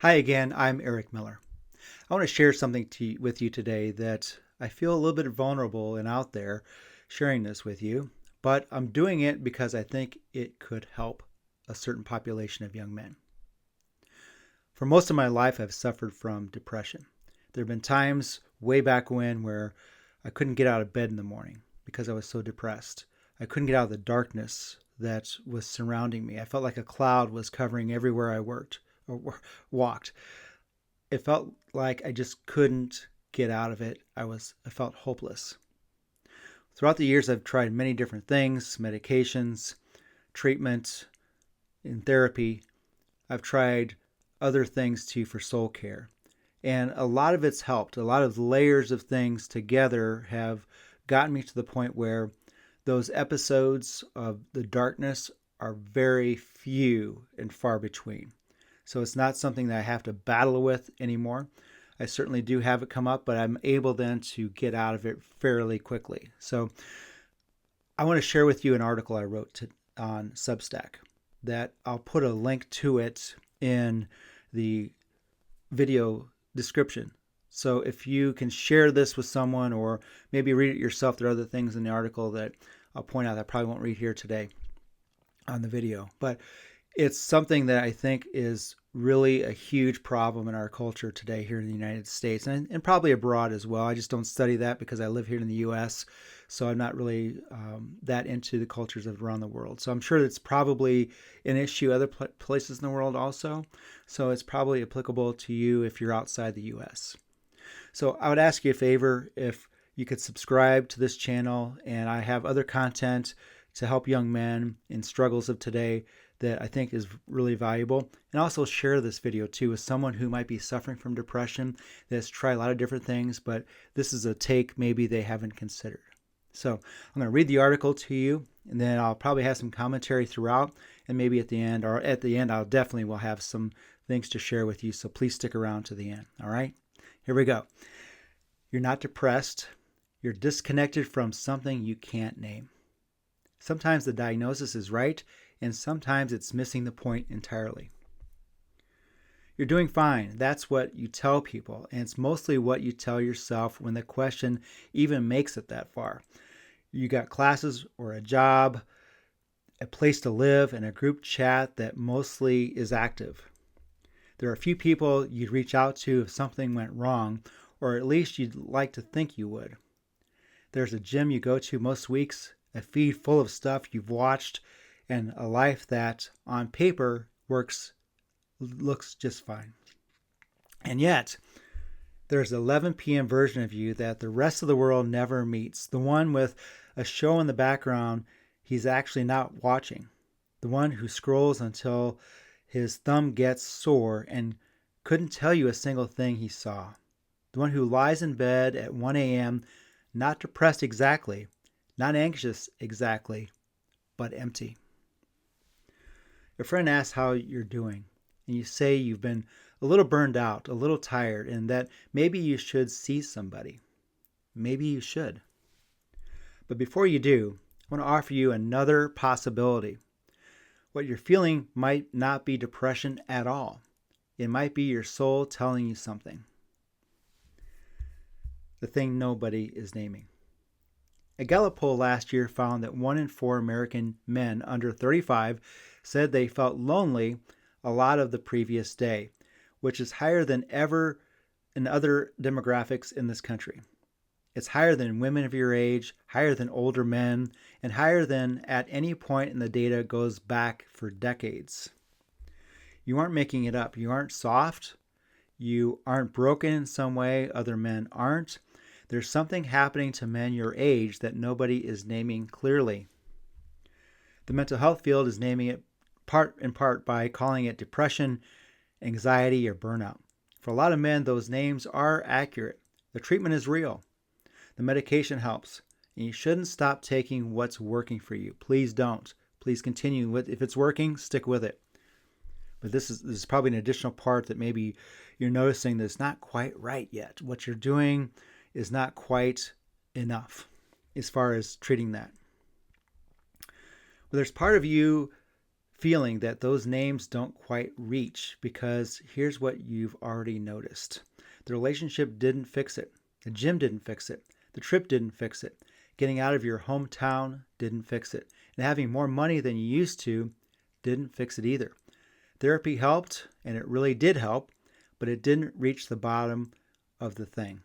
Hi again, I'm Eric Miller. I want to share something with you today that I feel a little bit vulnerable and out there sharing this with you, but I'm doing it because I think it could help a certain population of young men. For most of my life, I've suffered from depression. There have been times way back when where I couldn't get out of bed in the morning because I was so depressed. I couldn't get out of the darkness that was surrounding me. I felt like a cloud was covering everywhere I worked or walked. It felt like I just couldn't get out of it. I felt hopeless. Throughout the years I've tried many different things, medications, treatment, and therapy. I've tried other things too for soul care. And a lot of it's helped. A lot of layers of things together have gotten me to the point where those episodes of the darkness are very few and far between. So it's not something that I have to battle with anymore. I certainly do have it come up, but I'm able then to get out of it fairly quickly. So I want to share with you an article I wrote on Substack that I'll put a link to it in the video description. So if you can share this with someone or maybe read it yourself, there are other things in the article that I'll point out that I probably won't read here today on the video. But it's something that I think is really a huge problem in our culture today here in the United States and probably abroad as well. I just don't study that because I live here in the U.S., so I'm not really that into the cultures of around the world. So I'm sure it's probably an issue other places in the world also. So it's probably applicable to you if you're outside the U.S. So I would ask you a favor if you could subscribe to this channel, and I have other content to help young men in struggles of today that I think is really valuable. And also share this video too with someone who might be suffering from depression that's tried a lot of different things, but this is a take maybe they haven't considered. So I'm going to read the article to you, and then I'll probably have some commentary throughout, and maybe at the end, or at the end, I'll definitely will have some things to share with you. So please stick around to the end. All right, here we go. You're not depressed. You're disconnected from something you can't name. Sometimes the diagnosis is right, and sometimes it's missing the point entirely. You're doing fine. That's what you tell people, and it's mostly what you tell yourself when the question even makes it that far. You got classes or a job, a place to live, and a group chat that mostly is active. There are a few people you'd reach out to if something went wrong, or at least you'd like to think you would. There's a gym you go to most weeks, a feed full of stuff you've watched, and a life that, on paper, looks just fine. And yet, there's an 11 p.m. version of you that the rest of the world never meets. The one with a show in the background he's actually not watching. The one who scrolls until his thumb gets sore and couldn't tell you a single thing he saw. The one who lies in bed at 1 a.m., not depressed exactly, not anxious exactly, but empty. Your friend asks how you're doing, and you say you've been a little burned out, a little tired, and that maybe you should see somebody. Maybe you should. But before you do, I want to offer you another possibility. What you're feeling might not be depression at all. It might be your soul telling you something. The thing nobody is naming. A Gallup poll last year found that 1 in 4 American men under 35 said they felt lonely a lot of the previous day, which is higher than ever in other demographics in this country. It's higher than women of your age, higher than older men, and higher than at any point in the data goes back for decades. You aren't making it up. You aren't soft. You aren't broken in some way other men aren't. There's something happening to men your age that nobody is naming clearly. The mental health field is naming it in part by calling it depression, anxiety, or burnout. For a lot of men, those names are accurate. The treatment is real. The medication helps. And you shouldn't stop taking what's working for you. Please don't. Please continue with. If it's working, stick with it. But this is probably an additional part that maybe you're noticing that's not quite right yet. What you're doing is not quite enough as far as treating that. But there's part of you feeling that those names don't quite reach, because here's what you've already noticed. The relationship didn't fix it. The gym didn't fix it. The trip didn't fix it. Getting out of your hometown didn't fix it. And having more money than you used to didn't fix it either. Therapy helped, and it really did help, but it didn't reach the bottom of the thing.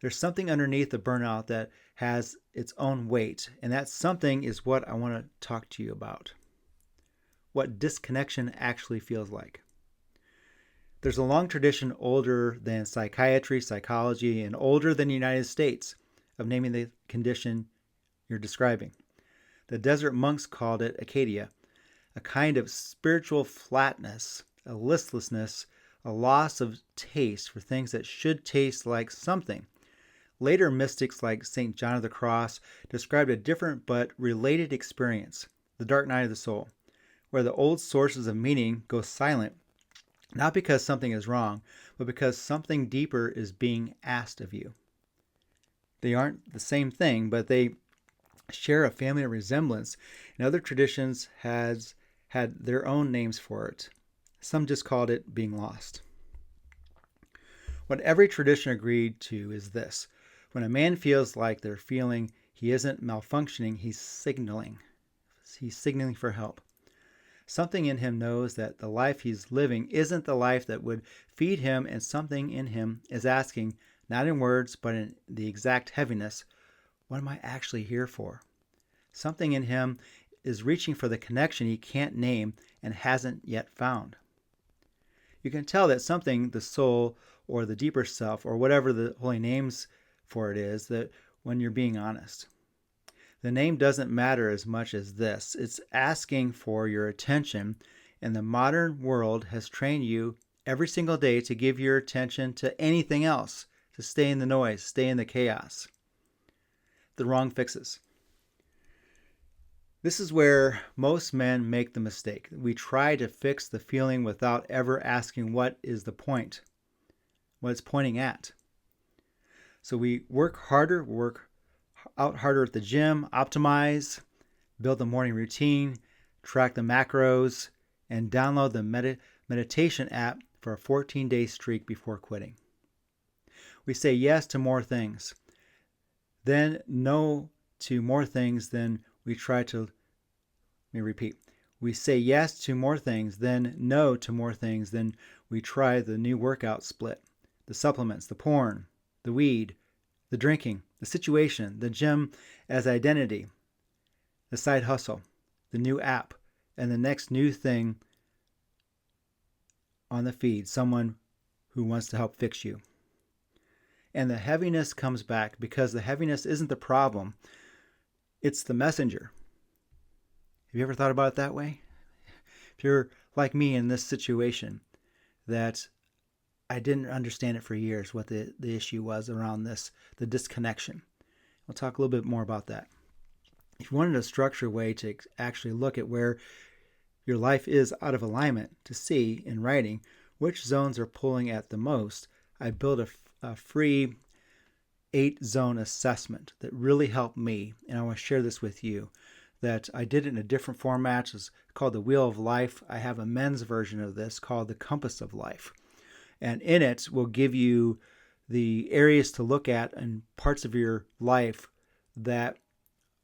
There's something underneath the burnout that has its own weight, and that something is what I want to talk to you about. What disconnection actually feels like. There's a long tradition older than psychiatry, psychology, and older than the United States of naming the condition you're describing. The desert monks called it acedia, a kind of spiritual flatness, a listlessness, a loss of taste for things that should taste like something. Later mystics like St. John of the Cross described a different but related experience, the dark night of the soul, where the old sources of meaning go silent, not because something is wrong, but because something deeper is being asked of you. They aren't the same thing, but they share a family resemblance, and other traditions has had their own names for it. Some just called it being lost. What every tradition agreed to is this: when a man feels like they're feeling he isn't malfunctioning, he's signaling. He's signaling for help. Something in him knows that the life he's living isn't the life that would feed him, and something in him is asking, not in words, but in the exact heaviness, what am I actually here for? Something in him is reaching for the connection he can't name and hasn't yet found. You can tell that something, the soul or the deeper self or whatever the holy names for it is, that when you're being honest. The name doesn't matter as much as this. It's asking for your attention, and the modern world has trained you every single day to give your attention to anything else, to stay in the noise, stay in the chaos. The wrong fixes. This is where most men make the mistake. We try to fix the feeling without ever asking what is the point, what it's pointing at. So we work harder, work out harder at the gym, optimize, build the morning routine, track the macros, and download the meditation app for a 14-day streak before quitting. We say yes to more things, then no to more things, then we try to, let me repeat. We say yes to more things, then no to more things, then we try the new workout split, the supplements, the porn, the weed, the drinking, the situation, the gym as identity, the side hustle, the new app, and the next new thing on the feed, someone who wants to help fix you. And the heaviness comes back because the heaviness isn't the problem, it's the messenger. Have you ever thought about it that way? If you're like me in this situation, that I didn't understand it for years, what the issue was around this, the disconnection. We'll talk a little bit more about that. If you wanted a structured way to actually look at where your life is out of alignment, to see in writing which zones are pulling at the most, I built a free 8-zone assessment that really helped me, and I want to share this with you, that I did it in a different format. It's called the Wheel of Life. I have a men's version of this called the Compass of Life. And in it will give you the areas to look at and parts of your life that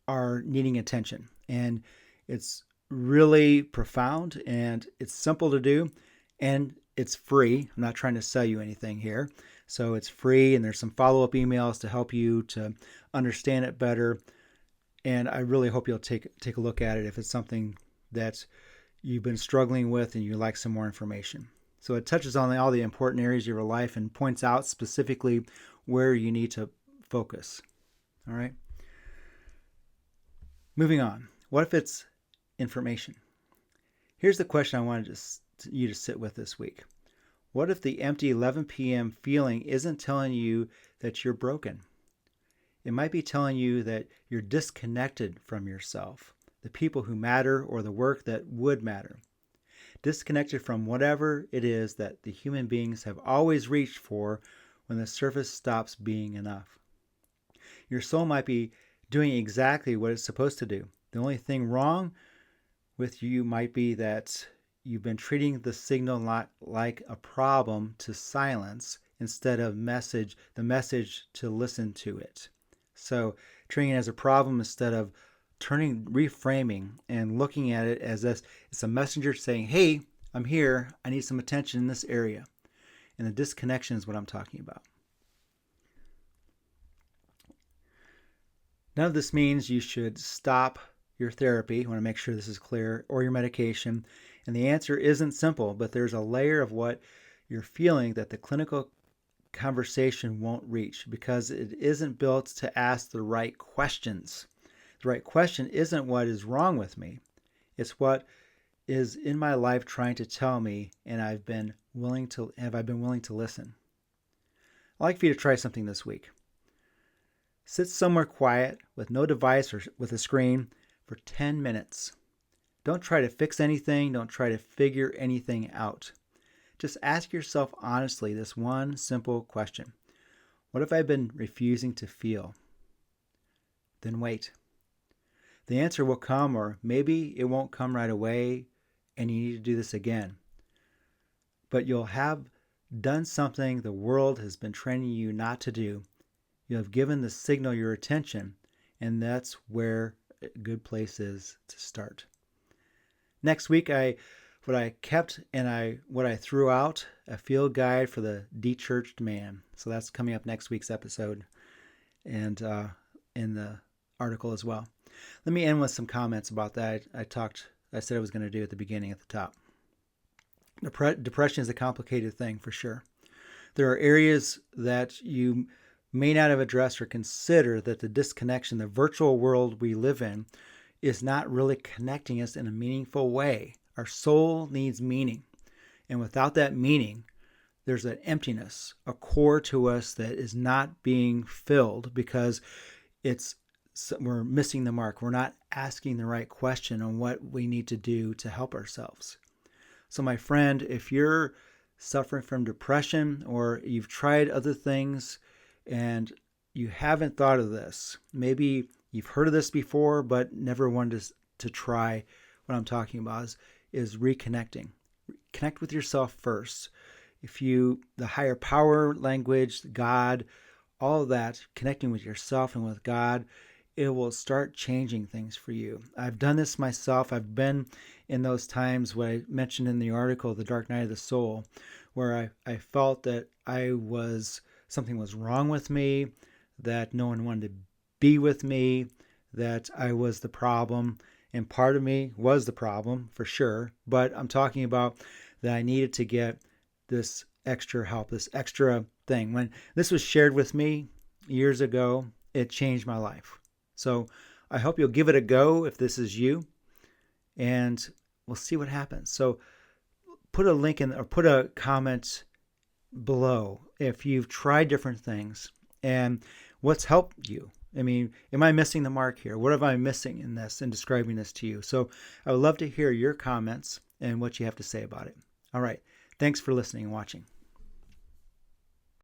are needing attention. And it's really profound, and it's simple to do, and it's free. I'm not trying to sell you anything here. So it's free, and there's some follow-up emails to help you to understand it better. And I really hope you'll take a look at it if it's something that you've been struggling with and you'd like some more information. So it touches on all the important areas of your life and points out specifically where you need to focus. All right? Moving on. What if it's information? Here's the question I wanted you to sit with this week. What if the empty 11 p.m. feeling isn't telling you that you're broken? It might be telling you that you're disconnected from yourself, the people who matter, or the work that would matter. Disconnected from whatever it is that the human beings have always reached for when the surface stops being enough. Your soul might be doing exactly what it's supposed to do. The only thing wrong with you might be that you've been treating the signal not like a problem to silence instead of the message to listen to it. So treating it as a problem instead of reframing and looking at it as this, it's a messenger saying, hey, I'm here. I need some attention in this area. And the disconnection is what I'm talking about. None of this means you should stop your therapy. You want to make sure this is clear, or your medication. And the answer isn't simple, but there's a layer of what you're feeling that the clinical conversation won't reach because it isn't built to ask the right questions. The right question isn't what is wrong with me. It's what is in my life trying to tell me, and have I been willing to listen? I'd like for you to try something this week. Sit somewhere quiet with no device or with a screen for 10 minutes. Don't try to fix anything. Don't try to figure anything out. Just ask yourself honestly this one simple question. What have I been refusing to feel? Then wait. The answer will come, or maybe it won't come right away, and you need to do this again. But you'll have done something the world has been training you not to do. You have given the signal your attention, and that's where a good place is to start. Next week, what I kept and what I threw out, a field guide for the de-churched man. So that's coming up next week's episode, and in the article as well. Let me end with some comments about that. I said I was going to do at the beginning at the top. Depression is a complicated thing for sure. There are areas that you may not have addressed or consider that the disconnection, the virtual world we live in, is not really connecting us in a meaningful way. Our soul needs meaning. And without that meaning, there's an emptiness, a core to us that is not being filled because we're missing the mark. We're not asking the right question on what we need to do to help ourselves. So my friend, if you're suffering from depression or you've tried other things and you haven't thought of this, maybe you've heard of this before but never wanted to try what I'm talking about, is reconnecting. Connect with yourself first. The higher power language, God, all of that, connecting with yourself and with God, it will start changing things for you. I've done this myself. I've been in those times what I mentioned in the article, The Dark Night of the Soul, where I felt that something was wrong with me, that no one wanted to be with me, that I was the problem. And part of me was the problem for sure. But I'm talking about that I needed to get this extra help, this extra thing. When this was shared with me years ago, it changed my life. So I hope you'll give it a go if this is you, and we'll see what happens. So put a link in or put a comment below if you've tried different things and what's helped you. I mean, am I missing the mark here? What am I missing in this and describing this to you? So I would love to hear your comments and what you have to say about it. All right. Thanks for listening and watching.